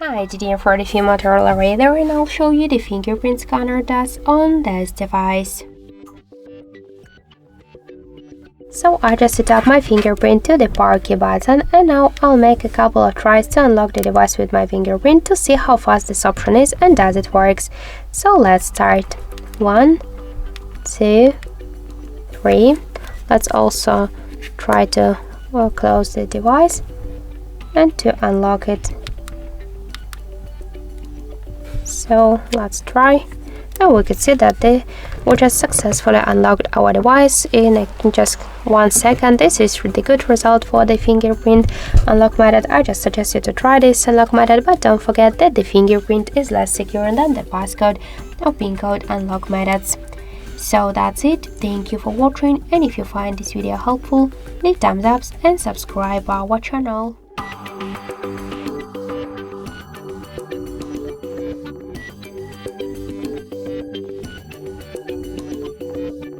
Hi, today for the MOTOROLA Razr, and I'll show you the fingerprint scanner does on this device. So I just set up my fingerprint to the power key button, and now I'll make a couple of tries to unlock the device with my fingerprint to see how fast this option is and does it works. So let's start. 1, 2, 3. Let's also try to close the device and to unlock it. So let's try, and we can see that we just successfully unlocked our device in just 1 second. This is really good result for the fingerprint unlock method. I just suggest you to try this unlock method, but don't forget that the fingerprint is less secure than the passcode or pin code unlock methods. So that's it. Thank you for watching, and if you find this video helpful, leave thumbs up and subscribe our channel.